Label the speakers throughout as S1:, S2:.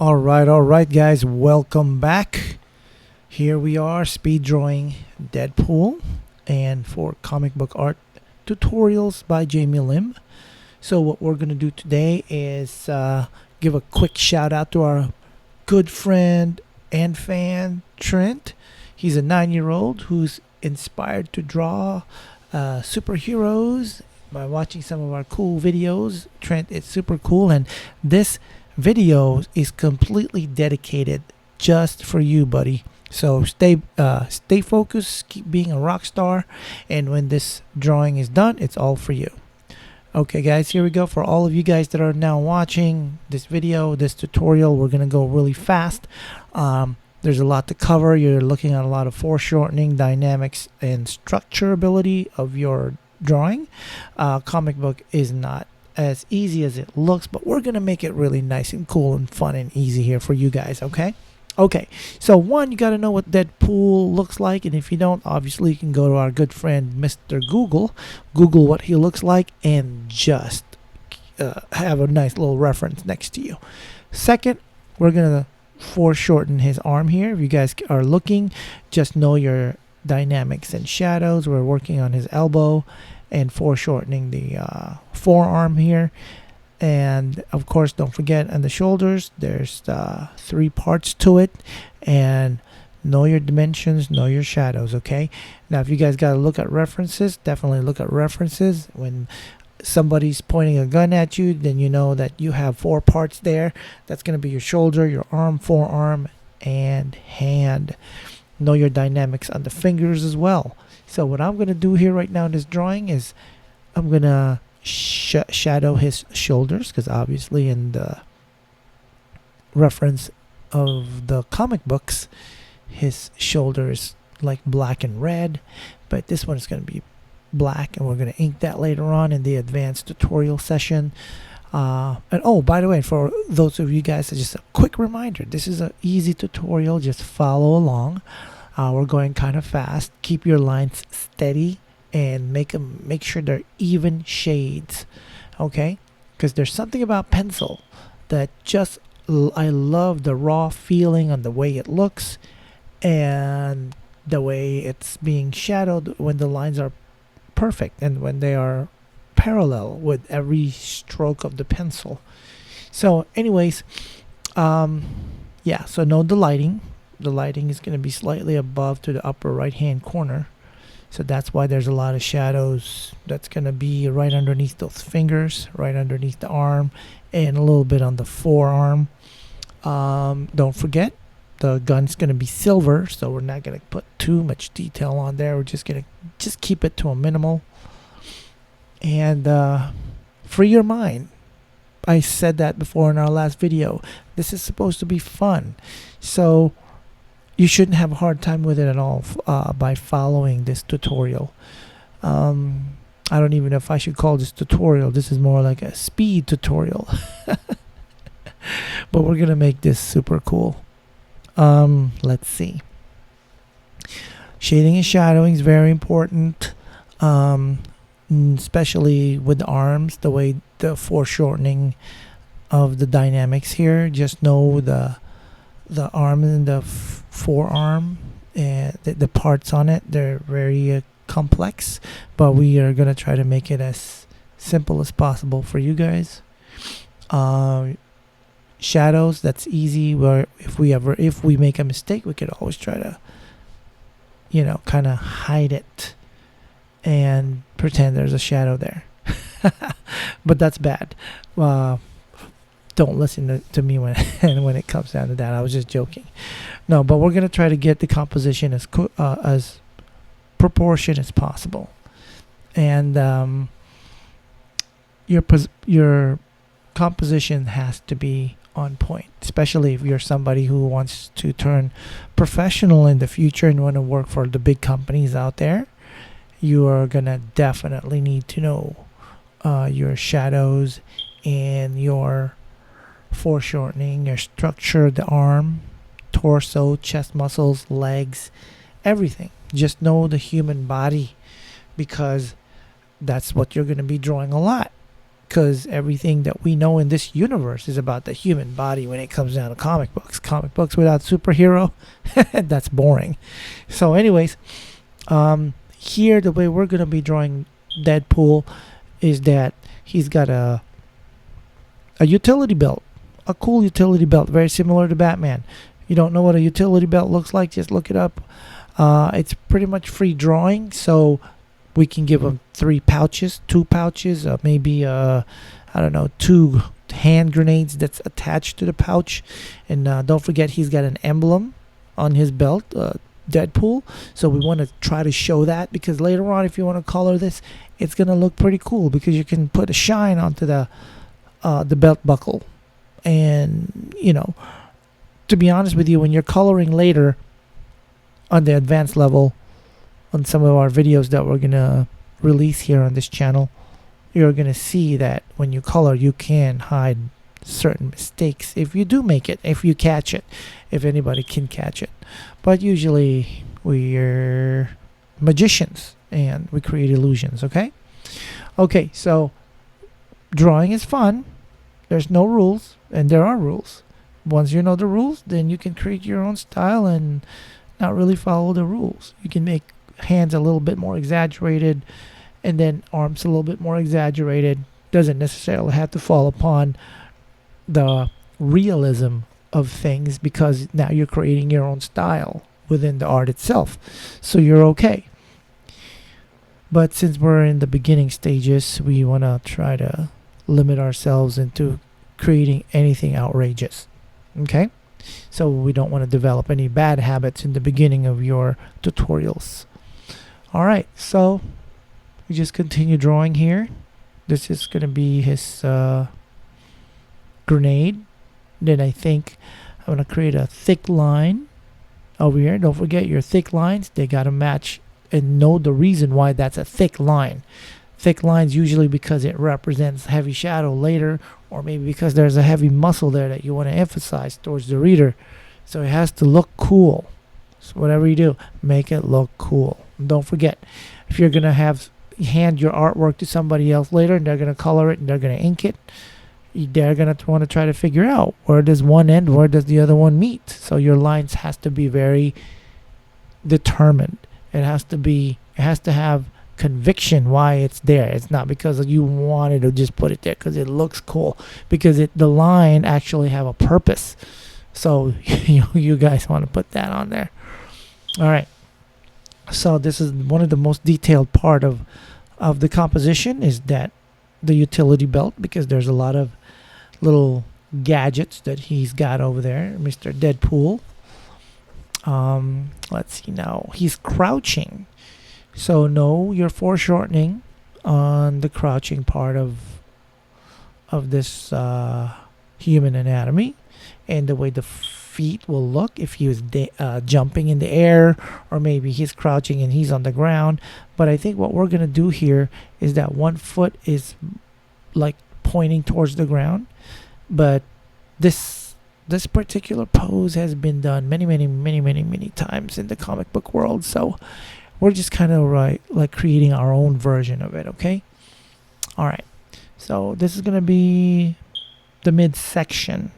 S1: All right, guys, welcome back. Here we are, speed drawing Deadpool, and for comic book art tutorials by Jamie Lim. So what we're gonna do today is give a quick shout out to our good friend and fan Trent. He's a 9-year-old who's inspired to draw superheroes by watching some of our cool videos. Trent is super cool, and this video is completely dedicated just for you, buddy. So stay focused, keep being a rock star, and when this drawing is done, it's all for you. Okay, guys, here we go. For all of you guys that are now watching this video, this tutorial, we're gonna go really fast. There's a lot to cover. You're looking at a lot of foreshortening, dynamics, and structure ability of your drawing. Comic book is not as easy as it looks, but we're gonna make it really nice and cool and fun and easy here for you guys. Okay, so one, you got to know what Deadpool looks like, and if you don't, obviously you can go to our good friend Mr. Google what he looks like, and just have a nice little reference next to you. Second, we're gonna foreshorten his arm here. If you guys are looking, just know your dynamics and shadows. We're working on his elbow and foreshortening the forearm here. And of course, don't forget on the shoulders, there's 3 parts to it, and know your dimensions, know your shadows. Okay, now if you guys got to look at references, definitely look at references. When somebody's pointing a gun at you, then you know that you have 4 parts there. That's going to be your shoulder, your arm, forearm, and hand. Know your dynamics on the fingers as well. So what I'm going to do here right now in this drawing is I'm going to shadow his shoulders, because obviously in the reference of the comic books, his shoulder is like black and red, but this one is going to be black, and we're going to ink that later on in the advanced tutorial session. And oh, by the way, for those of you guys, just a quick reminder, this is an easy tutorial. Just follow along. We're going kind of fast. Keep your lines steady and make sure they're even shades, okay? Because there's something about pencil that just I love the raw feeling on the way it looks and the way it's being shadowed when the lines are perfect and when they are parallel with every stroke of the pencil. So anyways, yeah, so know the lighting. The lighting is going to be slightly above to the upper right hand corner. So that's why there's a lot of shadows. That's going to be right underneath those fingers, right underneath the arm, and a little bit on the forearm. Don't forget, the gun's going to be silver, so we're not going to put too much detail on there. We're just going to keep it to a minimal. And free your mind. I said that before in our last video. This is supposed to be fun. So you shouldn't have a hard time with it at all by following this tutorial. I don't even know if I should call this tutorial. This is more like a speed tutorial. But we're gonna make this super cool. Let's see. Shading and shadowing is very important, especially with the arms, the way the foreshortening of the dynamics here. Just know the arm and the forearm and the parts on it, they're very complex, but we are going to try to make it as simple as possible for you guys. Shadows, that's easy. Where if we make a mistake, we could always try to, you know, kind of hide it and pretend there's a shadow there. But that's bad. Don't listen to me when when it comes down to that. I was just joking. No, but we're gonna try to get the composition as proportion as possible, and your composition has to be on point. Especially if you're somebody who wants to turn professional in the future and want to work for the big companies out there. You are gonna definitely need to know your shadows and your foreshortening, your structure, the arm, torso, chest muscles, legs, everything. Just know the human body, because that's what you're going to be drawing a lot. because everything that we know in this universe is about the human body when it comes down to comic books. Comic books without superhero, that's boring. So anyways, here the way we're going to be drawing Deadpool is that he's got a utility belt, a cool utility belt, very similar to Batman. You don't know what a utility belt looks like, just look it up. It's pretty much free drawing, so we can give him two pouches, maybe I don't know, 2 hand grenades that's attached to the pouch. And don't forget, he's got an emblem on his belt, Deadpool. So we want to try to show that, because later on, if you want to color this, it's gonna look pretty cool, because you can put a shine onto the belt buckle. And you know, to be honest with you, when you're coloring later on the advanced level, on some of our videos that we're gonna release here on this channel, you're gonna see that when you color, you can hide certain mistakes if you do make it, if you catch it, if anybody can catch it. But usually we're magicians and we create illusions. Okay, so drawing is fun. There's no rules, and there are rules. Once you know the rules, then you can create your own style and not really follow the rules. You can make hands a little bit more exaggerated, and then arms a little bit more exaggerated. Doesn't necessarily have to fall upon the realism of things, because now you're creating your own style within the art itself, so you're okay. But since we're in the beginning stages, we want to try to limit ourselves into creating anything outrageous. Okay, so we don't want to develop any bad habits in the beginning of your tutorials. All right, so we just continue drawing here. This is going to be his grenade. Then I think I'm going to create a thick line over here. Don't forget your thick lines. They got to match and know the reason why that's a thick line. Thick lines usually because it represents heavy shadow later, or maybe because there's a heavy muscle there that you want to emphasize towards the reader. So it has to look cool. So whatever you do, make it look cool. And don't forget, if you're going to hand your artwork to somebody else later and they're going to color it and they're going to ink it, they're going to want to try to figure out where does one end, where does the other one meet. So your lines has to be very determined. It has to have conviction why it's there. It's not because you wanted to just put it there because it looks cool, because the line actually have a purpose. So you guys want to put that on there. All right, so this is one of the most detailed part of the composition, is that the utility belt, because there's a lot of little gadgets that he's got over there, Mr. Deadpool. Let's see now, he's crouching, so no, you're foreshortening on the crouching part of this human anatomy, and the way the feet will look if he was jumping in the air, or maybe he's crouching and he's on the ground. But I think what we're gonna do here is that one foot is like pointing towards the ground, but this particular pose has been done many times in the comic book world, so we're just kind of like creating our own version of it. Okay, all right, so this is gonna be the midsection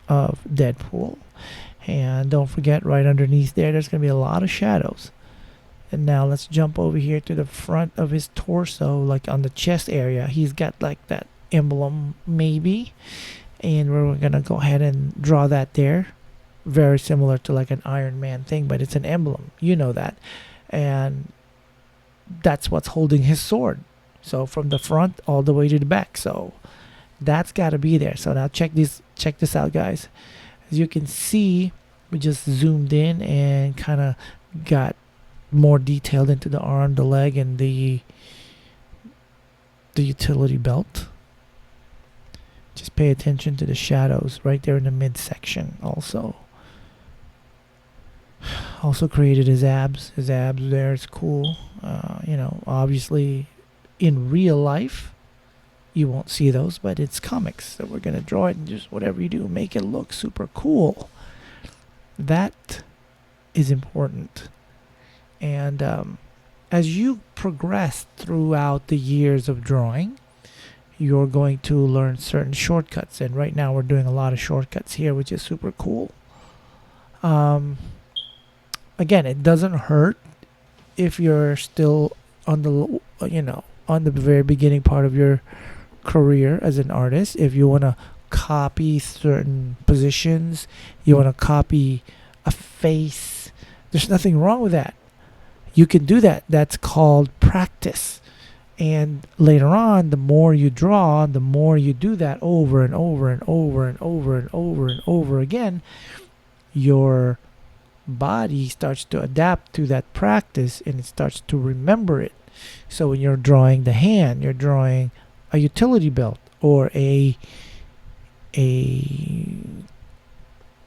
S1: of Deadpool, and don't forget, right underneath there's gonna be a lot of shadows. And now let's jump over here to the front of his torso, like on the chest area. He's got like that emblem maybe, and we're gonna go ahead and draw that there, very similar to like an Iron Man thing, but it's an emblem, you know that, and that's what's holding his sword. So from the front all the way to the back, so that's got to be there. So now check this out, guys. As you can see, we just zoomed in and kind of got more detailed into the arm, the leg, and the utility belt. Just pay attention to the shadows right there in the midsection. Also created his abs. His abs there is cool. You know, obviously in real life you won't see those, but it's comics, so we're gonna draw it, and just whatever you do, make it look super cool. That is important. And as you progress throughout the years of drawing, you're going to learn certain shortcuts. And right now we're doing a lot of shortcuts here, which is super cool. Again, it doesn't hurt if you're still on the on the very beginning part of your career as an artist. If you want to copy certain positions, you want to copy a face, there's nothing wrong with that. You can do that. That's called practice. And later on, the more you draw, the more you do that over and over and over and over and over and over again, your body starts to adapt to that practice and it starts to remember it. So when you're drawing the hand, you're drawing a utility belt or a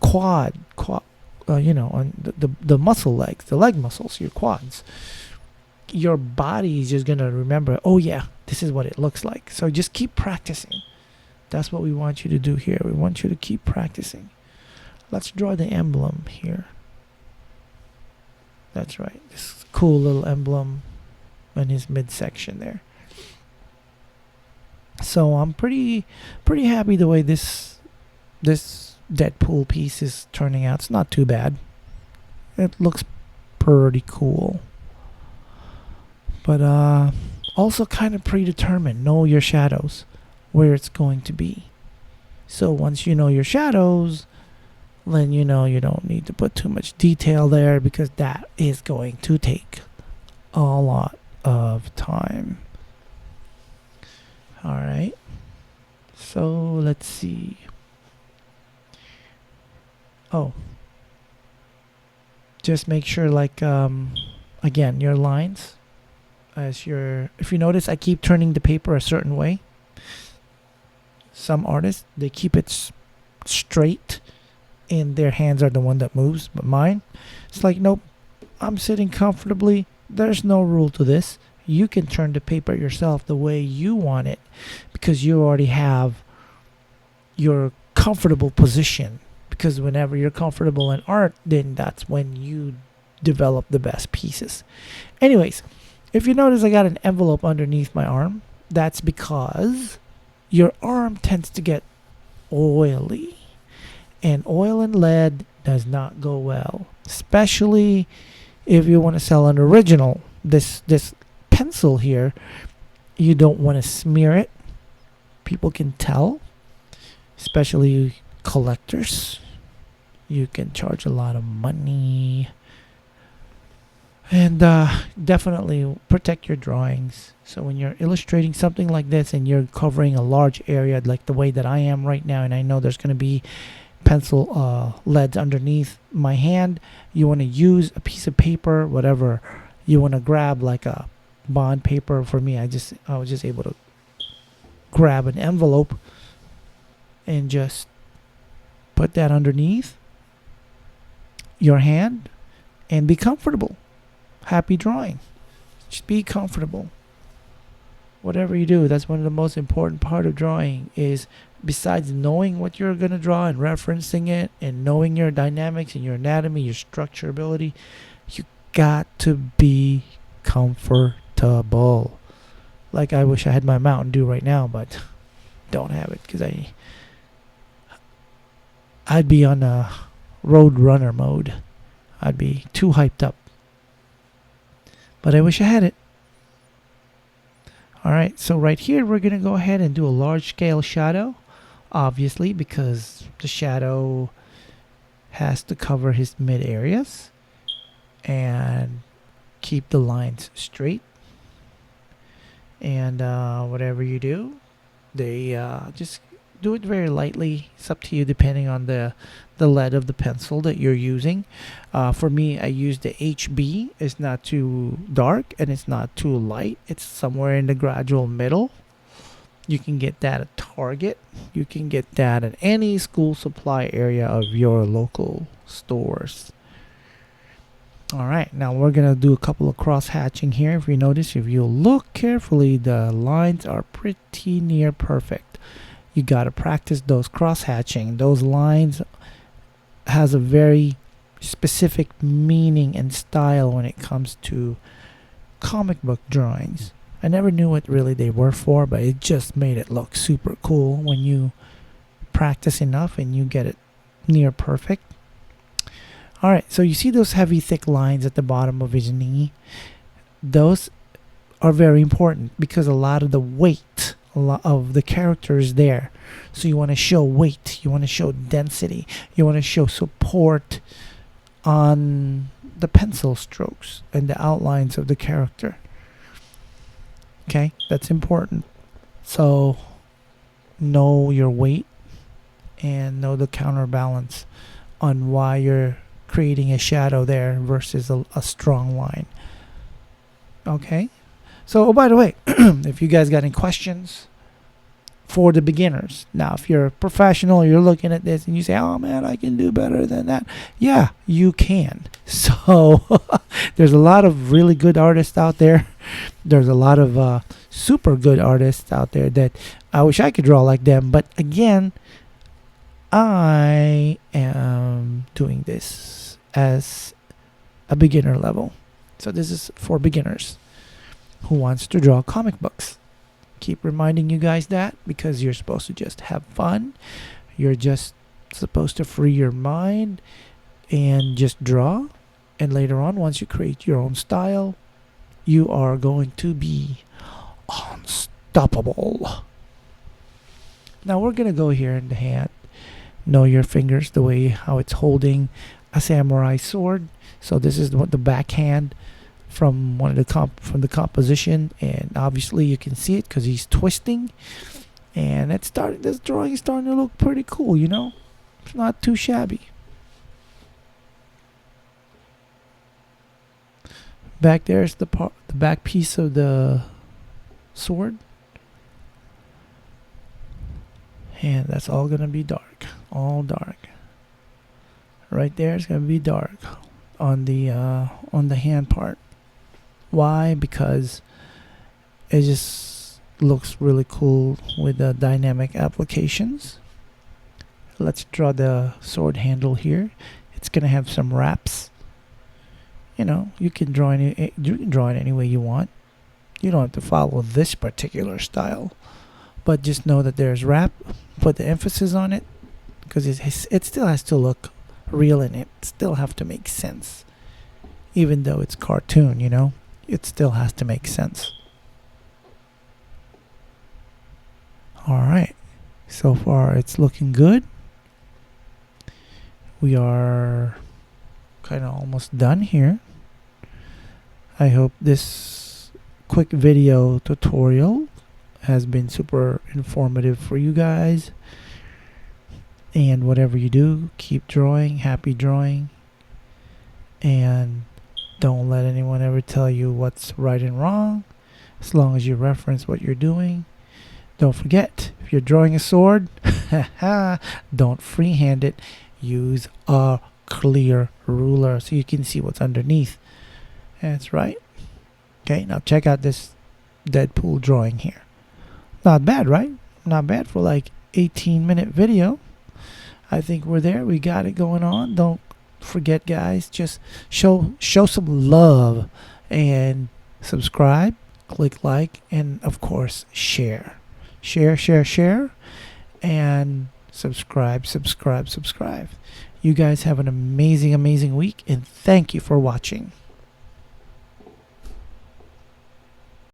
S1: quad, on the muscle legs, the leg muscles, your quads. Your body is just gonna remember, oh yeah, this is what it looks like. So just keep practicing. That's what we want you to do here. We want you to keep practicing. Let's draw the emblem here. That's right, this cool little emblem in his midsection there. So I'm pretty happy the way this Deadpool piece is turning out. It's not too bad. It looks pretty cool. But also kind of predetermined. Know your shadows, where it's going to be. So once you know your shadows, then you know you don't need to put too much detail there because that is going to take a lot of time. All right. So let's see. Oh. Just make sure, like, again, your lines. If you notice, I keep turning the paper a certain way. Some artists, they keep it straight and their hands are the one that moves. But mine, it's like, nope, I'm sitting comfortably. There's no rule to this. You can turn the paper yourself the way you want it because you already have your comfortable position. Because whenever you're comfortable in art, then that's when you develop the best pieces. Anyways, if you notice I got an envelope underneath my arm, that's because your arm tends to get oily. And oil and lead does not go well. Especially if you want to sell an original. This pencil here, you don't want to smear it. People can tell. Especially collectors. You can charge a lot of money. And definitely protect your drawings. So when you're illustrating something like this and you're covering a large area like the way that I am right now, and I know there's going to be pencil leads underneath my hand, you want to use a piece of paper, whatever. You want to grab like a bond paper. For me, I was just able to grab an envelope and just put that underneath your hand and be comfortable. Happy drawing. Just be comfortable. Whatever you do, that's one of the most important part of drawing is, besides knowing what you're going to draw and referencing it and knowing your dynamics and your anatomy, your structurability, you got to be comfortable. Like I wish I had my Mountain Dew right now, but don't have it because I'd be on a road runner mode. I'd be too hyped up. But I wish I had it. Alright, so right here we're going to go ahead and do a large scale shadow. Obviously, because the shadow has to cover his mid areas. And keep the lines straight. And whatever you do, they just do it very lightly. It's up to you depending on the lead of the pencil that you're using. For me, I use the HB. It's not too dark and it's not too light. It's somewhere in the gradual middle. You can get that at Target. You can get that at any school supply area of your local stores. Alright, now we're going to do a couple of cross hatching here. If you notice, if you look carefully, the lines are pretty near perfect. You got to practice those cross hatching. Those lines has a very specific meaning and style when it comes to comic book drawings. I never knew what really they were for, but it just made it look super cool when you practice enough and you get it near perfect. All right, so you see those heavy thick lines at the bottom of his knee? Those are very important because a lot of the weight of the character is there. So you want to show weight, you want to show density, you want to show support on the pencil strokes and the outlines of the character. Okay, that's important. So know your weight and know the counterbalance on why you're creating a shadow there versus a strong line. Okay, so by the way, if you guys got any questions for the beginners, now if you're a professional, you're looking at this and you say, oh man, I can do better than that. Yeah, you can. So there's a lot of really good artists out there. There's a lot of super good artists out there that I wish I could draw like them, but again, I am doing this as a beginner level. So this is for beginners who wants to draw comic books. Keep reminding you guys that because you're supposed to just have fun. You're just supposed to free your mind and just draw. And later on, once you create your own style, you are going to be unstoppable. Now we're going to go here in the hand. Know your fingers, the way how it's holding a samurai sword. So this is the backhand from one of the from the composition, and obviously you can see it because he's twisting. And this drawing is starting to look pretty cool, you know. It's not too shabby. Back there's the back piece of the sword, and that's all gonna be dark, all dark. Right there is gonna be dark on the hand part. Why? Because it just looks really cool with the dynamic applications. Let's draw the sword handle here. It's gonna have some wraps. You know, you can draw it any way you want. You don't have to follow this particular style, but just know that there's wrap. Put the emphasis on it because it still has to look real and it still have to make sense. Even though it's cartoon, you know, it still has to make sense. All right, so far it's looking good. We are kind of almost done here. I hope this quick video tutorial has been super informative for you guys. And whatever you do, keep drawing, happy drawing, and don't let anyone ever tell you what's right and wrong, as long as you reference what you're doing. Don't forget, if you're drawing a sword, don't freehand it. Use a clear ruler so you can see what's underneath. That's right. Okay, now check out this Deadpool drawing here. Not bad, right? Not bad for like 18-minute video. I think we're there. We got it going on. Don't forget, guys, just show some love and subscribe, click like, and of course share and subscribe. You guys have an amazing week, and thank you for watching.